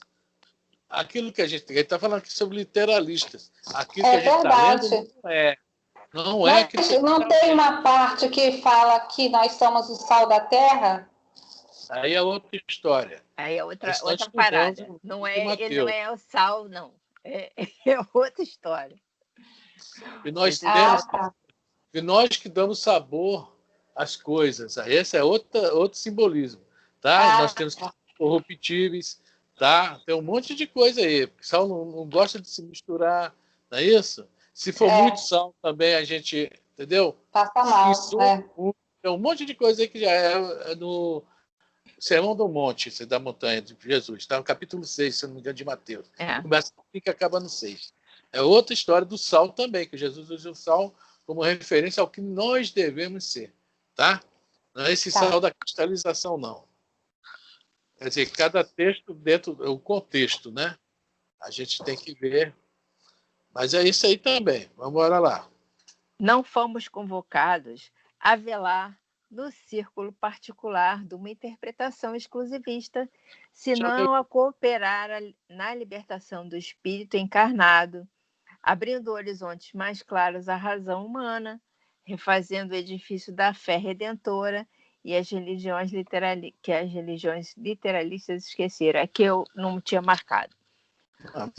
[SPEAKER 1] Aquilo que a gente está falando aqui sobre literalistas. Aquilo que a gente está lendo não é.
[SPEAKER 6] Não tem uma parte que fala que nós somos o sal da terra?
[SPEAKER 1] Aí é outra história.
[SPEAKER 2] Aí é outra parada. Ele não é o sal, não. É outra história.
[SPEAKER 1] E nós nós que damos sabor às coisas. Esse é outro simbolismo. tá? Nós temos corruptíveis, tá? Tem um monte de coisa aí. Porque sal não gosta de se misturar, não é isso? Se for muito sal também, a gente, entendeu?
[SPEAKER 6] Passa mal.
[SPEAKER 1] Tem um monte de coisa aí que já é no Sermão do Monte, da montanha de Jesus, está no capítulo 6, se não me engano, de Mateus. Começa e acaba no 6. É outra história do sal também, que Jesus usa o sal como referência ao que nós devemos ser, tá? Não é esse sal da cristalização, não. Quer dizer, cada texto dentro do contexto, né? A gente tem que ver. Mas é isso aí também. Vamos embora lá.
[SPEAKER 2] Não fomos convocados a velar no círculo particular de uma interpretação exclusivista, senão a cooperar na libertação do espírito encarnado, abrindo horizontes mais claros à razão humana, refazendo o edifício da fé redentora e as religiões literalistas esqueceram. É que eu não tinha marcado.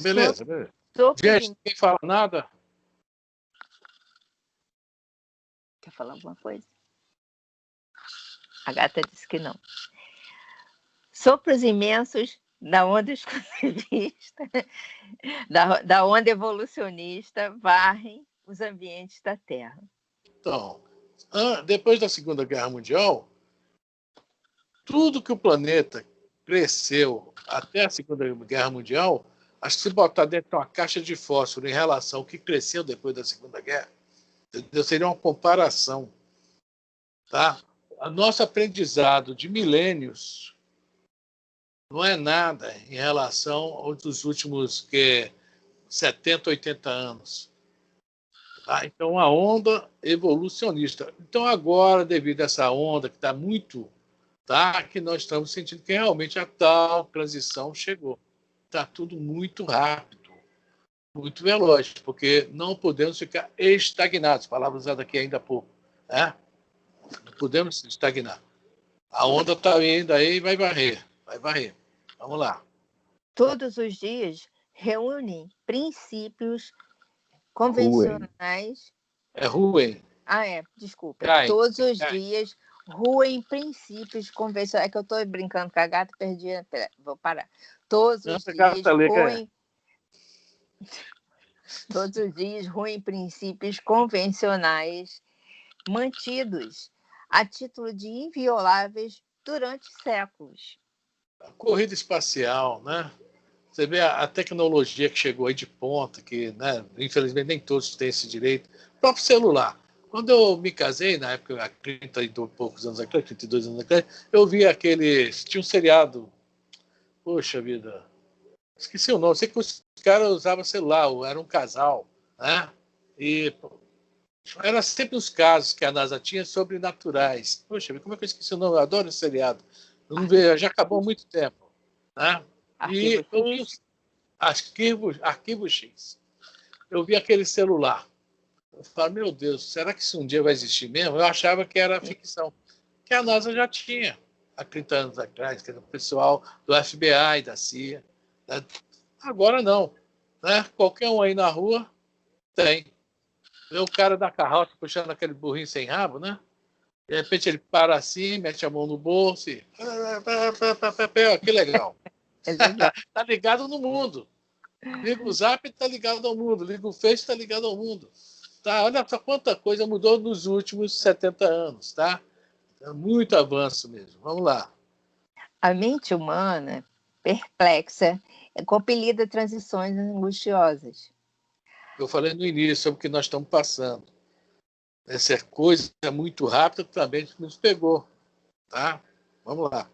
[SPEAKER 1] Beleza. Gente, ninguém fala nada?
[SPEAKER 2] Quer falar alguma coisa? A gata disse que não. Sopros imensos da onda exclusivista, da onda evolucionista, varrem os ambientes da Terra.
[SPEAKER 1] Então, depois da Segunda Guerra Mundial, tudo que o planeta cresceu até a Segunda Guerra Mundial, acho que se botar dentro de uma caixa de fósforo em relação ao que cresceu depois da Segunda Guerra, seria uma comparação, tá? O nosso aprendizado de milênios não é nada em relação aos últimos 70, 80 anos. Tá? Então, a onda evolucionista. Então, agora, devido a essa onda que está muito, tá? Que nós estamos sentindo que realmente a tal transição chegou. Está tudo muito rápido, muito veloz, porque não podemos ficar estagnados, palavra usada aqui ainda há pouco. Né? Não podemos estagnar. A onda está indo aí e vai varrer. Vamos lá.
[SPEAKER 2] Todos os dias reúnem princípios convencionais.
[SPEAKER 1] Ruim.
[SPEAKER 2] Desculpa. Todos os dias ruem princípios convencionais. É que eu estou brincando com a gata, perdi. Vou parar. Todos os dias ruem princípios convencionais mantidos a título de invioláveis durante séculos.
[SPEAKER 1] A corrida espacial, né? Você vê a tecnologia que chegou aí de ponta, que, né, infelizmente nem todos têm esse direito. O próprio celular. Quando eu me casei, na época, há 30 e poucos anos atrás, 32 anos atrás, eu vi tinha um seriado, poxa vida, esqueci o nome, sei que os caras usavam celular, era um casal, né? E era sempre uns casos que a NASA tinha sobrenaturais. Poxa vida, como é que eu esqueci o nome? Eu adoro esse seriado. Não vejo, já acabou há muito tempo, né? E eu vi Arquivo X. Eu vi aquele celular. Eu falei, meu Deus, será que isso um dia vai existir mesmo? Eu achava que era ficção. Que a NASA já tinha, há 30 anos atrás, que era o pessoal do FBI, da CIA. Né? Agora não. Né? Qualquer um aí na rua tem. Vê o cara da carroça puxando aquele burrinho sem rabo, né? De repente ele para assim, mete a mão no bolso e... Que legal. Tá ligado no mundo. Liga o Zap, tá ligado ao mundo. Liga o Face, tá ligado ao mundo. Tá? Olha só quanta coisa mudou nos últimos 70 anos, tá? É muito avanço mesmo. Vamos lá.
[SPEAKER 2] A mente humana, perplexa, é compelida a transições angustiosas.
[SPEAKER 1] Eu falei no início sobre o que nós estamos passando. Essa coisa muito rápida também nos pegou, tá? Vamos lá.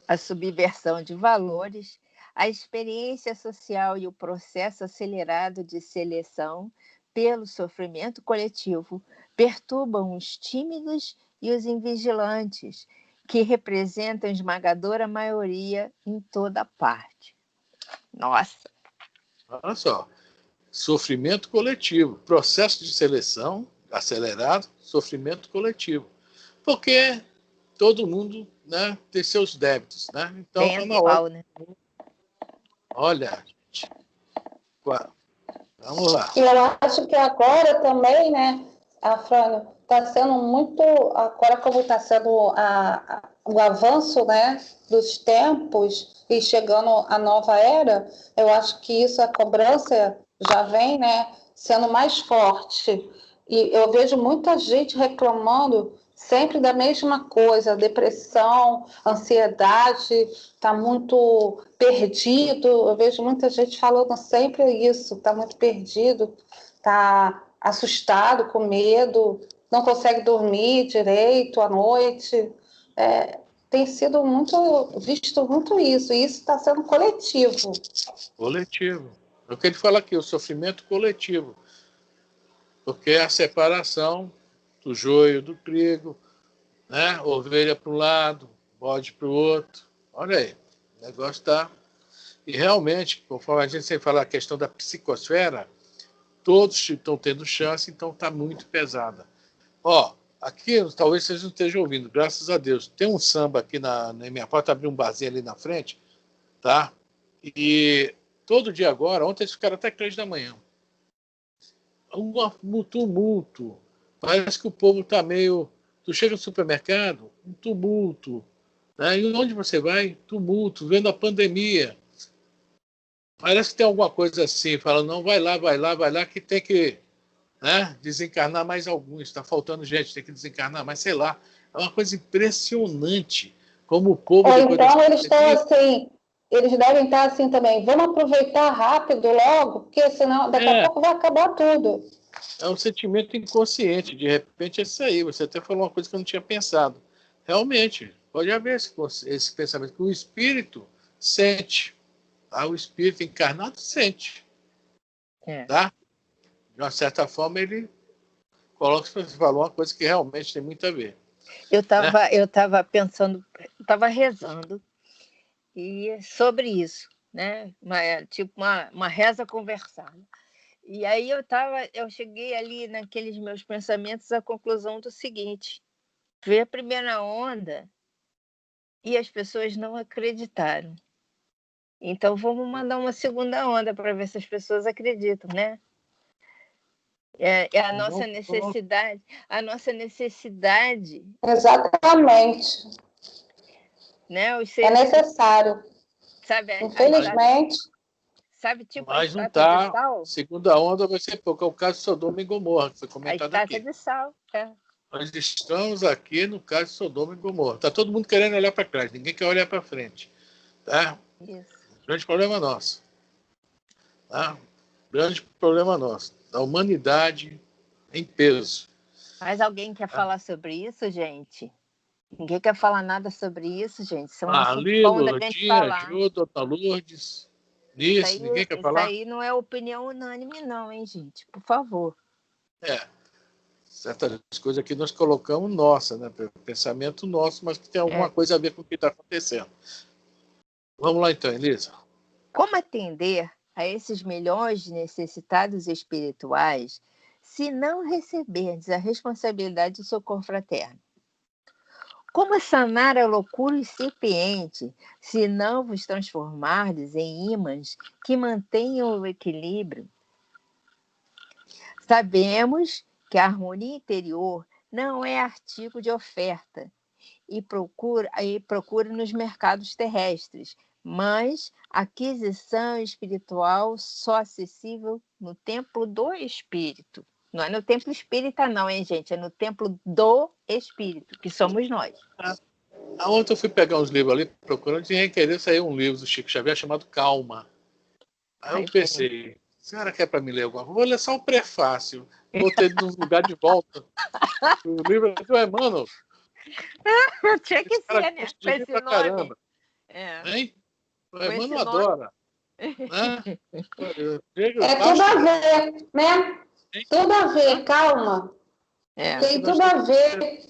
[SPEAKER 2] A subversão de valores, a experiência social e o processo acelerado de seleção pelo sofrimento coletivo perturbam os tímidos e os invigilantes, que representam a esmagadora maioria em toda parte. Nossa!
[SPEAKER 1] Olha só. Sofrimento coletivo. Processo de seleção acelerado, sofrimento coletivo. Porque todo mundo, né, tem seus débitos. Né? Então,
[SPEAKER 2] tem atual, né?
[SPEAKER 1] Olha, gente. Vamos lá.
[SPEAKER 6] E eu acho que agora também, né, Afrânio, está sendo muito, agora como está sendo o avanço, né, dos tempos e chegando à nova era, eu acho que isso, a cobrança já vem, né, sendo mais forte. E eu vejo muita gente reclamando sempre da mesma coisa, depressão, ansiedade, está muito perdido. Eu vejo muita gente falando sempre isso, está muito perdido, está assustado, com medo, não consegue dormir direito à noite. Tem sido visto muito isso, e isso está sendo coletivo.
[SPEAKER 1] Coletivo. É o que ele fala aqui, o sofrimento coletivo. Porque é a separação do joio do trigo, né? Ovelha para um lado, bode para o outro. Olha aí, o negócio está... E realmente, conforme a gente sempre fala a questão da psicosfera, todos estão tendo chance, então está muito pesada. Ó, aqui, talvez vocês não estejam ouvindo, graças a Deus. Tem um samba aqui na minha porta, abri um barzinho ali na frente, tá? E todo dia agora, ontem eles ficaram até 3 da manhã. Um tumulto. Parece que o povo está meio... Tu chega no supermercado, um tumulto. Né? E onde você vai? Tumulto, vendo a pandemia. Parece que tem alguma coisa assim, falando, não, vai lá, que tem que, né, desencarnar mais alguns. Está faltando gente, tem que desencarnar, mas sei lá. É uma coisa impressionante como o povo...
[SPEAKER 6] Ou então eles estão assim... Eles devem estar assim também, vamos aproveitar rápido logo, porque senão daqui a pouco vai acabar tudo.
[SPEAKER 1] É um sentimento inconsciente, de repente é isso aí. Você até falou uma coisa que eu não tinha pensado. Realmente, pode haver esse pensamento, que o espírito sente. Tá? O espírito encarnado sente. Tá? De uma certa forma, ele coloca, você falou uma coisa que realmente tem muito a ver.
[SPEAKER 2] Eu estava pensando, estava rezando e sobre isso, né? Uma reza conversada. E aí eu cheguei ali naqueles meus pensamentos à conclusão do seguinte: veio a primeira onda e as pessoas não acreditaram. Então vamos mandar uma segunda onda para ver se as pessoas acreditam, né? É a nossa necessidade,
[SPEAKER 6] Exatamente.
[SPEAKER 2] Né?
[SPEAKER 6] É necessário.
[SPEAKER 2] Sabe,
[SPEAKER 6] infelizmente.
[SPEAKER 2] Sabe, tipo
[SPEAKER 1] mas
[SPEAKER 2] a
[SPEAKER 1] não
[SPEAKER 2] estátua
[SPEAKER 1] tá.
[SPEAKER 2] de sal?
[SPEAKER 1] Segunda onda vai ser pouco. É o caso de Sodoma e Gomorra, que foi comentado aqui.
[SPEAKER 2] A estátua de sal,
[SPEAKER 1] Nós estamos aqui no caso de Sodoma e Gomorra. Está todo mundo querendo olhar para trás, ninguém quer olhar para frente. Tá?
[SPEAKER 2] Isso.
[SPEAKER 1] Grande problema nosso. Tá? Grande problema nosso. Da humanidade em peso.
[SPEAKER 2] Mas alguém quer falar sobre isso, gente? Ninguém quer falar nada sobre isso, gente. Isso é um assunto bom da gente falar.
[SPEAKER 1] Jô, Dona Lourdes, Nisso, ninguém quer falar?
[SPEAKER 2] Isso aí não é opinião unânime, não, hein, gente? Por favor.
[SPEAKER 1] Certas coisas aqui nós colocamos nossa, né? Pensamento nosso, mas que tem alguma coisa a ver com o que está acontecendo. Vamos lá então, Elisa.
[SPEAKER 2] Como atender a esses milhões de necessitados espirituais se não receberdes a responsabilidade do socorro fraterno? Como sanar a loucura incipiente se não vos transformardes em ímãs que mantenham o equilíbrio? Sabemos que a harmonia interior não é artigo de oferta e procura nos mercados terrestres, mas aquisição espiritual só acessível no templo do Espírito. Não é no templo espírita não, hein, gente? É no templo do Espírito, que somos nós.
[SPEAKER 1] Ontem eu fui pegar uns livros ali, procurando, e requerer sair um livro do Chico Xavier chamado Calma. Aí eu pensei, a senhora quer para me ler alguma coisa? Vou ler só o prefácio. Botei no lugar de volta. O livro é do Emmanuel.
[SPEAKER 2] Tinha que ser, né? Com esse nome.
[SPEAKER 1] Caramba. Hein? O Emmanuel adora. Né?
[SPEAKER 6] Tudo a ver, né? Tudo a ver, calma. Tem tudo a ver.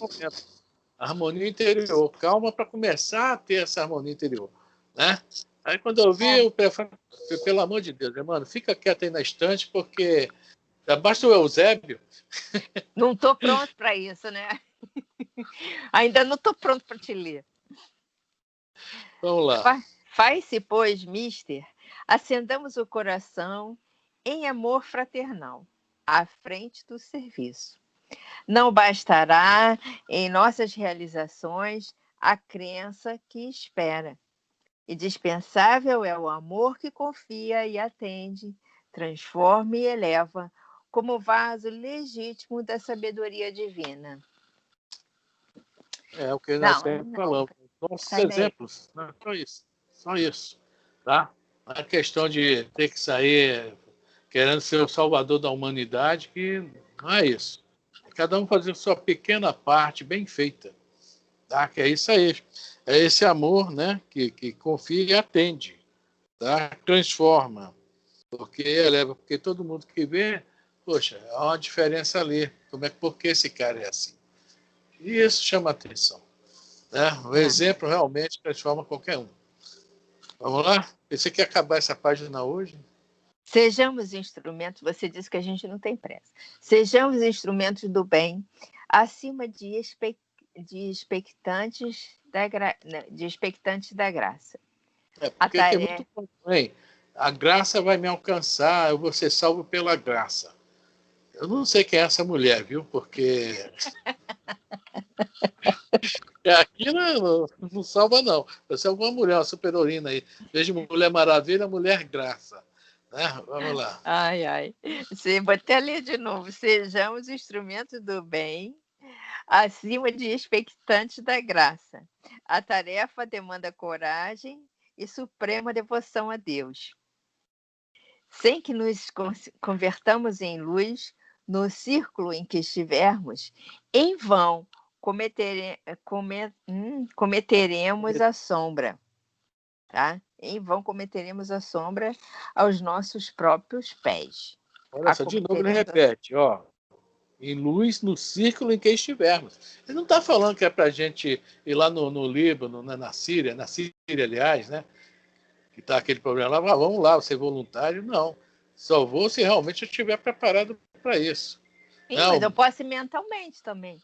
[SPEAKER 1] Harmonia interior. Calma para começar a ter essa harmonia interior. Né? Aí quando eu vi o prefácio, pelo amor de Deus, mano, fica quieto aí na estante, porque já basta o Eusébio.
[SPEAKER 2] Não estou pronto para isso, né? Ainda não estou pronto para te ler.
[SPEAKER 1] Vamos lá.
[SPEAKER 2] Faz-se, pois, mister, acendamos o coração em amor fraternal, à frente do serviço. Não bastará em nossas realizações a crença que espera. Indispensável é o amor que confia e atende, transforma e eleva, como vaso legítimo da sabedoria divina.
[SPEAKER 1] É o que nós sempre falamos. Nossos exemplos, não, só isso. Só isso. Tá? A questão de ter que sair querendo ser o salvador da humanidade, que não é isso. Cada um fazer sua pequena parte bem feita. Tá? Que é isso aí. É esse amor, né? Que confia e atende. Tá? Transforma. Porque eleva, porque todo mundo que vê, poxa, há uma diferença ali. Por que esse cara é assim? E isso chama atenção. Né? O exemplo realmente transforma qualquer um. Vamos lá? Você quer acabar essa página hoje?
[SPEAKER 2] Sejamos instrumentos, você disse que a gente não tem pressa. Sejamos instrumentos do bem, acima de expectantes da graça.
[SPEAKER 1] Porque tem muito bem. A graça vai me alcançar, eu vou ser salvo pela graça. Eu não sei quem é essa mulher, viu? Porque aqui não salva, não. Você é alguma mulher, uma super-heroína aí. Vejo Mulher Maravilha, Mulher Graça. Né? Vamos lá.
[SPEAKER 2] Ai. Vou até ler de novo. Sejamos instrumentos do bem, acima de expectantes da graça. A tarefa demanda coragem e suprema devoção a Deus. Sem que nos convertamos em luz, no círculo em que estivermos, em vão cometeremos a sombra. Tá? Em vão cometeremos a sombra aos nossos próprios pés.
[SPEAKER 1] Olha só, de novo ele repete, ó. Em luz no círculo em que estivermos. Ele não está falando que é para a gente ir lá no Líbano, na Síria, aliás, né? Que está aquele problema lá, vamos lá, ser voluntário. Não. Só vou se realmente eu estiver preparado para isso.
[SPEAKER 2] Sim, não, mas eu posso ir mentalmente também.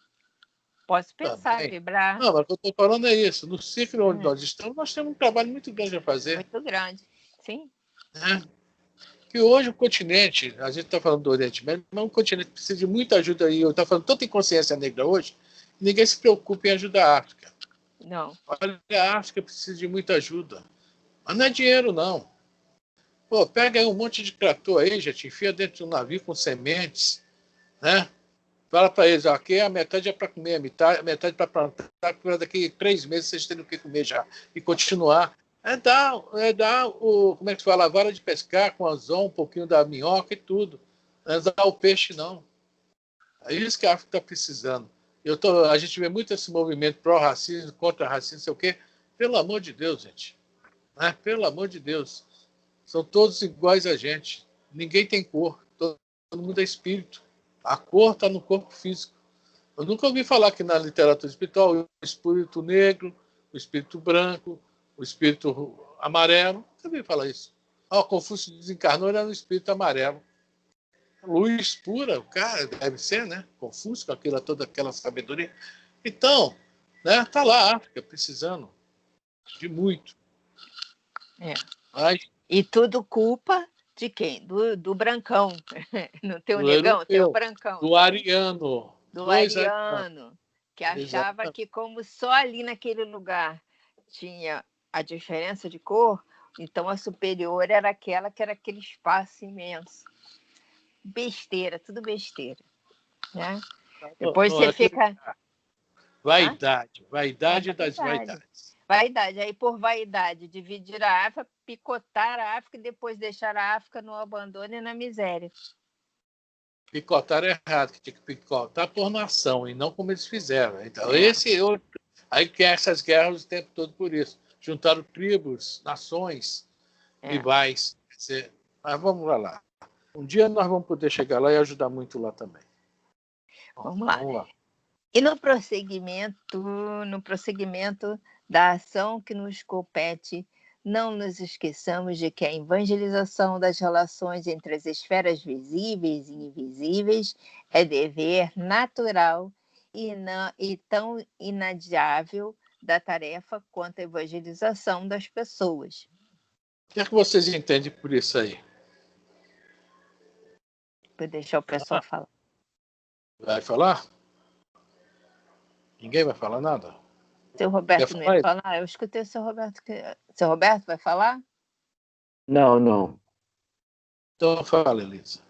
[SPEAKER 2] Posso pensar, também. Vibrar.
[SPEAKER 1] Não, mas o que eu estou falando é isso. No ciclo onde nós estamos, nós temos um trabalho muito grande a fazer.
[SPEAKER 2] Muito grande, sim.
[SPEAKER 1] Que hoje o continente, a gente está falando do Oriente Médio, mas o continente precisa de muita ajuda. E eu estou falando tanto em consciência negra hoje, ninguém se preocupa em ajudar a África.
[SPEAKER 2] Não.
[SPEAKER 1] Olha, a África precisa de muita ajuda. Mas não é dinheiro, não. Pô, pega aí um monte de trator aí, já te enfia dentro de um navio com sementes, né? Fala para eles, ó, aqui a metade é para comer, a metade para plantar, para daqui a 3 meses vocês terem o que comer já. E continuar. É dar como é que se fala, a vara de pescar com anzol, um pouquinho da minhoca e tudo. Não é dar o peixe, não. É isso que a África está precisando. A gente vê muito esse movimento pró-racismo, contra-racismo, sei o quê. Pelo amor de Deus, gente. Né? Pelo amor de Deus. São todos iguais a gente. Ninguém tem cor. Todo mundo é espírito. A cor está no corpo físico. Eu nunca ouvi falar que na literatura espiritual o espírito negro, o espírito branco, o espírito amarelo. Nunca ouvi falar isso. O Confúcio desencarnou, ele era um espírito amarelo. Luz pura, o cara deve ser, né? Confúcio, com toda aquela sabedoria. Então, né? Tá lá a África precisando de muito.
[SPEAKER 2] Mas, e tudo culpa de quem? Do brancão. Não tem o negão, tem o brancão.
[SPEAKER 1] Do ariano.
[SPEAKER 2] Do ariano, que achava que como só ali naquele lugar tinha a diferença de cor, então a superior era aquela que era aquele espaço imenso. Besteira, tudo besteira. Né? Depois você fica...
[SPEAKER 1] Vaidade das vaidades.
[SPEAKER 2] Vaidade. Aí, por vaidade, dividir a África, picotar a África e depois deixar a África no abandono e na miséria.
[SPEAKER 1] Picotar é errado, que tinha que picotar por nação, e não como eles fizeram. Então, aí que essas guerras o tempo todo por isso. Juntaram tribos, nações, rivais. Mas vamos lá. Um dia nós vamos poder chegar lá e ajudar muito lá também.
[SPEAKER 2] Vamos lá. E no prosseguimento da ação que nos compete, não nos esqueçamos de que a evangelização das relações entre as esferas visíveis e invisíveis é dever natural e tão inadiável da tarefa quanto a evangelização das pessoas.
[SPEAKER 1] O que é que vocês entendem por isso aí?
[SPEAKER 2] Vou deixar o pessoal falar.
[SPEAKER 1] Vai falar? Ninguém vai falar nada?
[SPEAKER 2] Seu Roberto não ia falar? Eu escutei o seu Roberto. Seu Roberto vai falar?
[SPEAKER 3] Não, não.
[SPEAKER 1] Então fala, Elisa.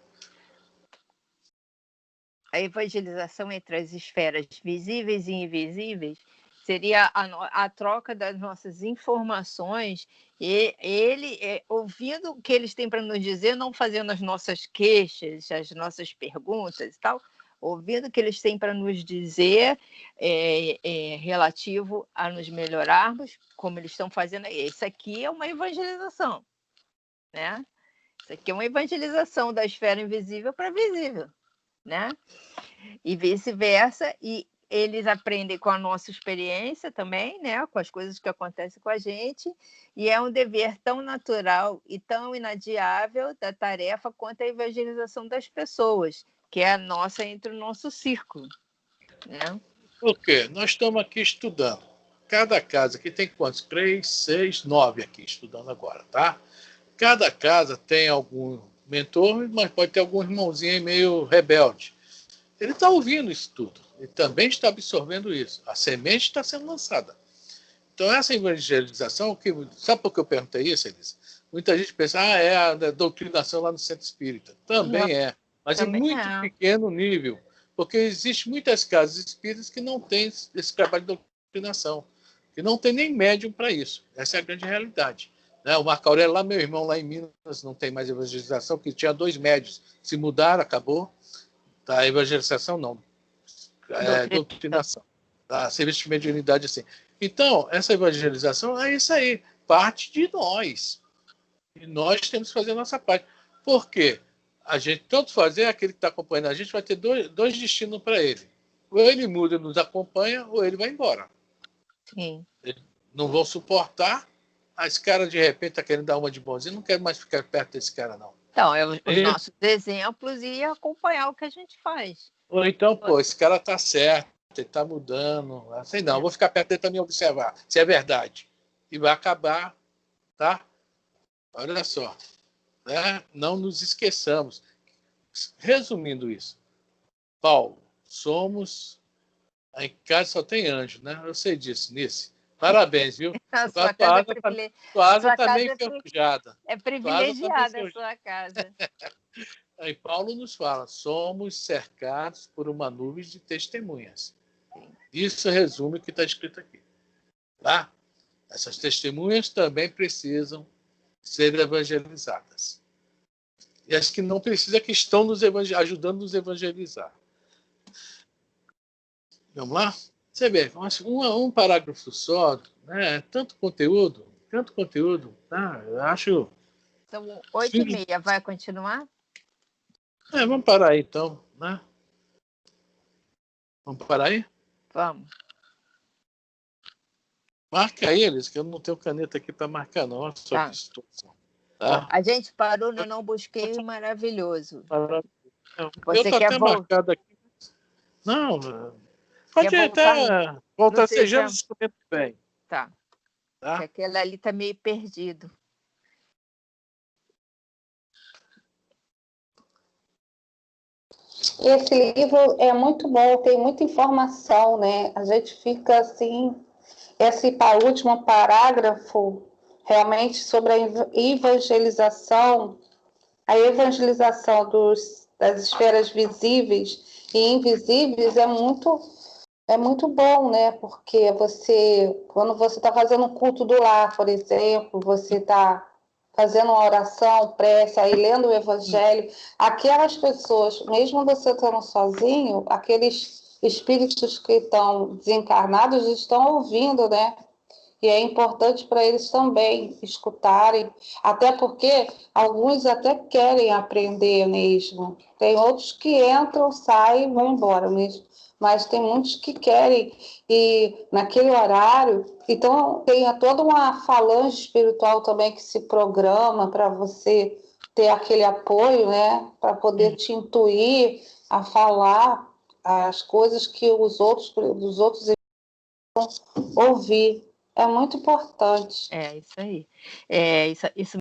[SPEAKER 2] A evangelização entre as esferas visíveis e invisíveis seria a troca das nossas informações e ele, ouvindo o que eles têm para nos dizer, não fazendo as nossas queixas, as nossas perguntas e tal, ouvindo o que eles têm para nos dizer relativo a nos melhorarmos, como eles estão fazendo. Isso aqui é uma evangelização, né? Isso aqui é uma evangelização da esfera invisível para a visível, né? E vice-versa, e eles aprendem com a nossa experiência também, né? Com as coisas que acontecem com a gente, e é um dever tão natural e tão inadiável da tarefa quanto a evangelização das pessoas, que é a nossa entre o nosso círculo, né?
[SPEAKER 1] Por quê? Nós estamos aqui estudando. Cada casa aqui tem quantos? 3, 6, 9 aqui estudando agora, tá? Cada casa tem algum mentor, mas pode ter algum irmãozinho aí meio rebelde. Ele está ouvindo isso tudo. Ele também está absorvendo isso. A semente está sendo lançada. Então, essa evangelização, sabe por que eu perguntei isso, Elisa? Muita gente pensa, é a doutrinação lá no centro espírita. Também é, mas também em muito pequeno nível. Porque existem muitas casas espíritas que não têm esse trabalho de doutrinação, que não tem nem médium para isso. Essa é a grande realidade. O Marco Aurélio, lá, meu irmão, lá em Minas, não tem mais evangelização, porque tinha 2 médios. Se mudaram, acabou. Tá? Evangelização, não. Doutrinação. Tá? Serviço de mediunidade, assim. Então, essa evangelização é isso aí. Parte de nós. E nós temos que fazer a nossa parte. Por quê? A gente, tanto fazer, aquele que está acompanhando a gente vai ter dois destinos para ele. Ou ele muda e nos acompanha, ou ele vai embora.
[SPEAKER 2] Sim.
[SPEAKER 1] Eles não vão suportar. Esse cara, de repente, está querendo dar uma de bonzinho. Não quero mais ficar perto desse cara, não.
[SPEAKER 2] Então, os nossos exemplos e acompanhar o que a gente faz.
[SPEAKER 1] Ou então, esse cara está certo, ele está mudando. Assim, não, vou ficar perto dele para me observar, se é verdade. E vai acabar, tá? Olha só. Né? Não nos esqueçamos. Resumindo isso, Paulo, somos. Em casa só tem anjo, né? Eu sei disso, Nice. Parabéns, viu?
[SPEAKER 2] A sua casa
[SPEAKER 1] está meio enferrujada.
[SPEAKER 2] É privilegiada a sua casa.
[SPEAKER 1] Aí Paulo nos fala, somos cercados por uma nuvem de testemunhas. Isso resume o que está escrito aqui. Tá? Essas testemunhas também precisam ser evangelizadas. E as que não precisam, que estão ajudando a nos evangelizar. Vamos lá? Você vê, um parágrafo só, né? Tanto conteúdo, tá? Eu acho...
[SPEAKER 2] São 8h30, vai continuar?
[SPEAKER 1] Vamos parar aí, então, né? Vamos parar aí?
[SPEAKER 2] Vamos.
[SPEAKER 1] Marca aí, Elis, que eu não tenho caneta aqui para marcar, não. Olha só que situação. Tá?
[SPEAKER 2] A gente parou no Não Busquei o Maravilhoso.
[SPEAKER 1] Eu estou até marcado aqui. Não, pode até voltar, você já nos comenta bem.
[SPEAKER 2] Tá. Porque aquele ali está meio perdido.
[SPEAKER 6] Esse livro é muito bom, tem muita informação, né? A gente fica assim... Esse último parágrafo, realmente, sobre a evangelização das esferas visíveis e invisíveis é muito bom, né? Porque quando você está fazendo um culto do lar, por exemplo, você está fazendo uma oração, prece, aí lendo o evangelho, aquelas pessoas, mesmo você estando sozinho, aqueles espíritos que estão desencarnados estão ouvindo, né? E é importante para eles também escutarem, até porque alguns até querem aprender mesmo. Tem outros que entram, saem e vão embora mesmo. Mas tem muitos que querem ir naquele horário. Então, tem toda uma falange espiritual também que se programa para você ter aquele apoio, né? Para poder te intuir a falar as coisas que os outros vão ouvir. É muito importante.
[SPEAKER 2] Isso aí. Isso